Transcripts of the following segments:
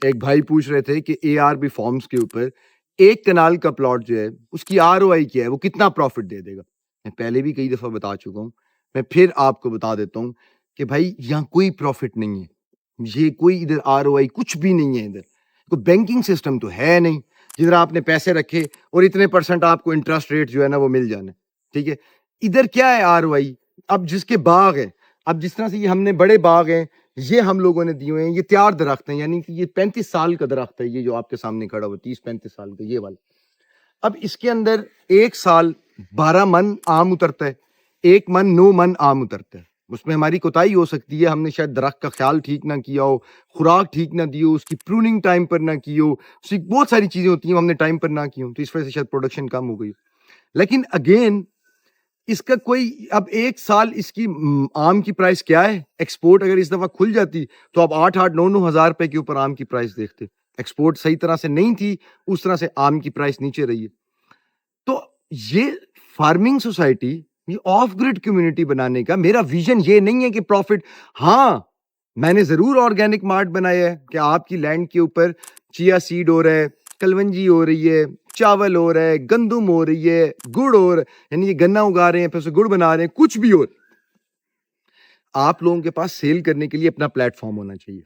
ایک بھائی پوچھ رہے تھے کہ اے آر بی فارمز کے اوپر ایک کنال کا پلاٹ جو ہے اس کی آر او آئی کیا ہے, وہ کتنا پروفٹ دے دے گا. میں پہلے بھی کئی دفعہ بتا چکا ہوں, میں پھر آپ کو بتا دیتا ہوں کہ بھائی یہاں کوئی پروفٹ نہیں ہے, یہ کوئی ادھر آر او آئی کچھ بھی نہیں ہے. ادھر کوئی بینکنگ سسٹم تو ہے نہیں جدھر آپ نے پیسے رکھے اور اتنے % آپ کو انٹرسٹ ریٹ جو ہے نا وہ مل جانا. ٹھیک ہے, ادھر کیا ہے آر او آئی. اب جس کے باغ ہے, اب جس طرح سے یہ ہم نے بڑے باغ ہیں یہ ہم لوگوں نے دیے ہوئے ہیں, یہ تیار درخت ہیں, یعنی کہ یہ 35 سال کا درخت ہے, یہ جو آپ کے سامنے کھڑا ہوا 30-35 سال کا یہ والا. اب اس کے اندر ایک سال 12 من آم اترتا ہے, 1 من 9 من آم اترتا ہے. اس میں ہماری کوتاہی ہو سکتی ہے, ہم نے شاید درخت کا خیال ٹھیک نہ کیا ہو, خوراک ٹھیک نہ دی ہو, اس کی پروننگ ٹائم پر نہ کی ہو, اس کی بہت ساری چیزیں ہوتی ہیں ہم نے ٹائم پر نہ کی ہوں, تو اس وجہ سے شاید پروڈکشن کم ہو گئی. لیکن اگین اس کا کوئی, اب ایک سال اس کی آم کی پرائس کیا ہے, ایکسپورٹ اگر اس دفعہ کھل جاتی تو آپ 8-9 ہزار روپے کے اوپر آم کی پرائس دیکھتے. ایکسپورٹ صحیح طرح سے نہیں تھی, اس طرح سے آم کی پرائس نیچے رہی ہے. تو یہ فارمنگ سوسائٹی, یہ آف گریڈ کمیونٹی بنانے کا میرا ویژن یہ نہیں ہے کہ پروفٹ. ہاں میں نے ضرور آرگینک مارٹ بنایا ہے کہ آپ کی لینڈ کے اوپر چیا سیڈ ہو رہا ہے, کلونجی ہو رہی ہے, چاول ہو رہا ہے, گندم ہو رہی ہے, گڑ ہو رہا ہے, یعنی یہ گنا اگا رہے ہیں پھر اسے گڑ بنا رہے ہیں, کچھ بھی ہو. آپ لوگوں کے پاس سیل کرنے کے لیے اپنا پلیٹ فارم ہونا چاہیے.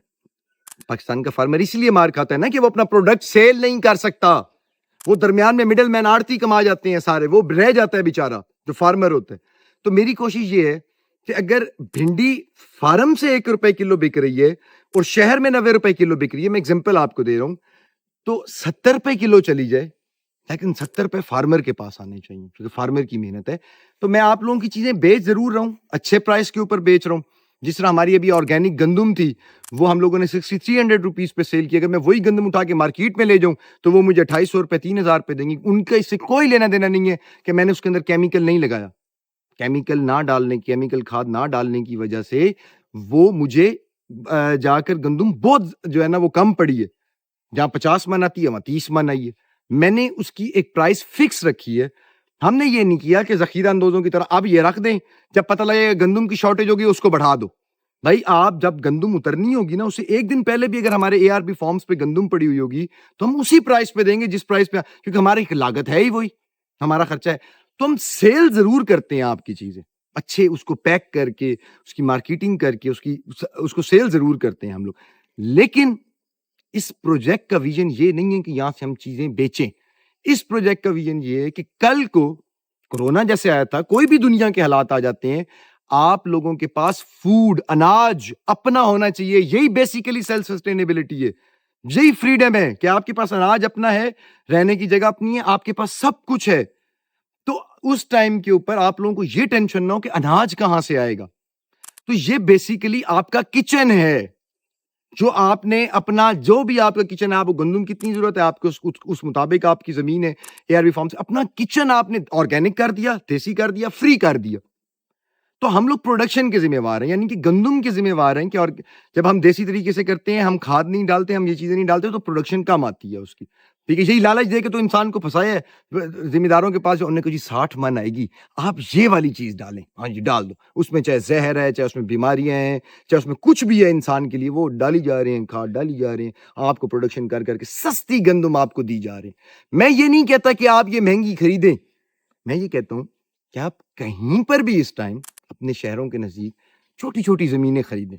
پاکستان کا فارمر اس لیے مار کھاتا ہے نا کہ وہ اپنا پروڈکٹ سیل نہیں کر سکتا, وہ درمیان میں مڈل مین آڑتی کما جاتے ہیں سارے, وہ رہ جاتا ہے بیچارہ جو فارمر ہوتا ہے. تو میری کوشش یہ ہے کہ اگر بھنڈی فارم سے 1 روپے کلو بک رہی ہے اور شہر میں 90 روپے کلو بک رہی ہے, میں ایگزامپل آپ کو دے رہا ہوں, تو 70 روپے کلو چلی جائے, لیکن 70 روپے فارمر کے پاس آنے چاہیے کیونکہ فارمر کی محنت ہے. تو میں آپ لوگوں کی چیزیں بیچ ضرور رہا ہوں, اچھے پرائس کے اوپر بیچ رہا ہوں. جس طرح ہماری ابھی آرگینک گندم تھی وہ ہم لوگوں نے 6300 روپیز پہ سیل کیا. اگر میں وہی گندم اٹھا کے مارکیٹ میں لے جاؤں تو وہ مجھے 250 روپے 3000 روپے دیں گی. ان کا اس سے کوئی لینا دینا نہیں ہے کہ میں نے اس کے اندر کیمیکل نہیں لگایا. کیمیکل نہ ڈالنے, کیمیکل کھاد نہ ڈالنے کی وجہ سے وہ مجھے جا کر گندم بہت جو ہے نا وہ کم پڑی ہے. جہاں 50 من آتی ہے وہاں 30 من آئی ہے. میں نے اس کی ایک پرائس فکس رکھی ہے. ہم نے یہ نہیں کیا کہ ذخیرہ اندوزوں کی طرح اب یہ رکھ دیں, جب پتہ لگے گندم کی شارٹیج ہوگی اس کو بڑھا دو. بھائی آپ جب گندم اترنی ہوگی نا, اسے ایک دن پہلے بھی اگر ہمارے اے آر بی فارمز پہ گندم پڑی ہوئی ہوگی تو ہم اسی پرائس پہ دیں گے جس پرائس پہ, کیونکہ ہماری لاگت ہے ہی وہی, ہمارا خرچہ ہے. تو ہم سیل ضرور کرتے ہیں آپ کی چیزیں اچھے, اس کو پیک کر کے, اس کی مارکیٹنگ کر کے, اس کو سیل ضرور کرتے ہیں ہم لوگ. لیکن اس پروجیکٹ کا ویژن یہ نہیں ہے کہ یہاں سے ہم چیزیں بیچیں. اس پروجیکٹ کا ویژن یہ ہے کہ کل کو کورونا جیسے آیا تھا, کوئی بھی دنیا کے حالات آ جاتے ہیں, آپ لوگوں کے پاس فوڈ, اناج اپنا ہونا چاہیے. یہی بیسیکلی سیلف سسٹینیبلٹی ہے, یہی فریڈم ہے کہ آپ کے پاس اناج اپنا ہے, رہنے کی جگہ اپنی ہے, آپ کے پاس سب کچھ ہے. تو اس ٹائم کے اوپر آپ لوگوں کو یہ ٹینشن نہ ہو کہ اناج کہاں سے آئے گا. تو یہ بیسیکلی آپ کا کچن ہے, جو آپ نے اپنا, جو بھی آپ کا کچن ہے, آپ کو گندم کتنی ضرورت ہے آپ کو اس مطابق آپ کی زمین ہے, اے آر بی فارم سے اپنا کچن آپ نے آرگینک کر دیا, دیسی کر دیا, فری کر دیا. تو ہم لوگ پروڈکشن کے ذمہ وار ہیں, یعنی کہ گندم کے ذمہ وار ہیں کہ, اور جب ہم دیسی طریقے سے کرتے ہیں, ہم کھاد نہیں ڈالتے, ہم یہ چیزیں نہیں ڈالتے, تو پروڈکشن کم آتی ہے اس کی. ٹھیک ہے, یہی لالچ دے کے تو انسان کو پھنسایا ہے ذمہ داروں کے پاس, جو انہوں نے کہا جی 60 من آئے گی, آپ یہ والی چیز ڈالیں. ہاں جی ڈال دو, اس میں چاہے زہر ہے, چاہے اس میں بیماریاں ہیں, چاہے اس میں کچھ بھی ہے انسان کے لیے, وہ ڈالی جا رہے ہیں, کھاد ڈالی جا رہے ہیں, آپ کو پروڈکشن کر کر کے سستی گندم آپ کو دی جا رہے ہیں. میں یہ نہیں کہتا کہ آپ یہ مہنگی خریدیں, میں یہ کہتا ہوں کہ آپ کہیں پر بھی اس ٹائم اپنے شہروں کے نزدیک چھوٹی چھوٹی زمینیں خریدیں,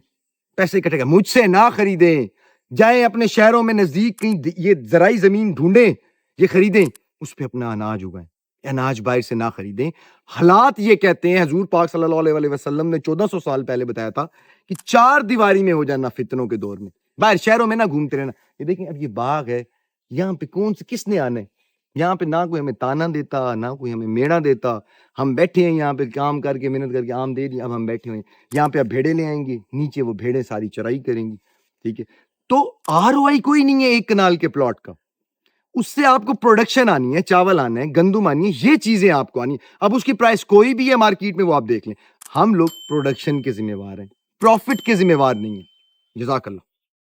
پیسے کٹے گا, مجھ سے نہ خریدیں, جائیں اپنے شہروں میں نزدیک کہیں یہ زرعی زمین ڈھونڈیں, یہ خریدیں, اس پہ اپنا اناج اگائیں. اناج باہر سے نہ خریدیں. حالات یہ کہتے ہیں, حضور پاک صلی اللہ علیہ وسلم نے 1400 سال پہلے بتایا تھا کہ 4 دیواری میں ہو جانا فتنوں کے دور میں, باہر شہروں میں نہ گھومتے رہنا. یہ دیکھیں اب یہ باغ ہے, یہاں پہ کس نے آنا ہے, یہاں پہ نہ کوئی ہمیں تانا دیتا, نہ کوئی ہمیں میڑا دیتا. ہم بیٹھے ہیں یہاں پہ کام کر کے, محنت کر کے آم دے دی, اب ہم بیٹھے ہوئے ہیں یہاں پہ. اب بھیڑے لے آئیں گے, نیچے وہ بھیڑیں ساری چرائی کریں گی. ٹھیک ہے, تو آر او آئی کوئی نہیں ہے ایک کنال کے پلاٹ کا. اس سے آپ کو پروڈکشن آنی ہے, چاول آنا ہے, گندم آنی ہے, یہ چیزیں آپ کو آنی ہے. اب اس کی پرائس کوئی بھی ہے مارکیٹ میں, وہ آپ دیکھ لیں. ہم لوگ پروڈکشن کے ذمہ وار ہیں, پروفٹ کے ذمہ وار نہیں ہیں. جزاک اللہ.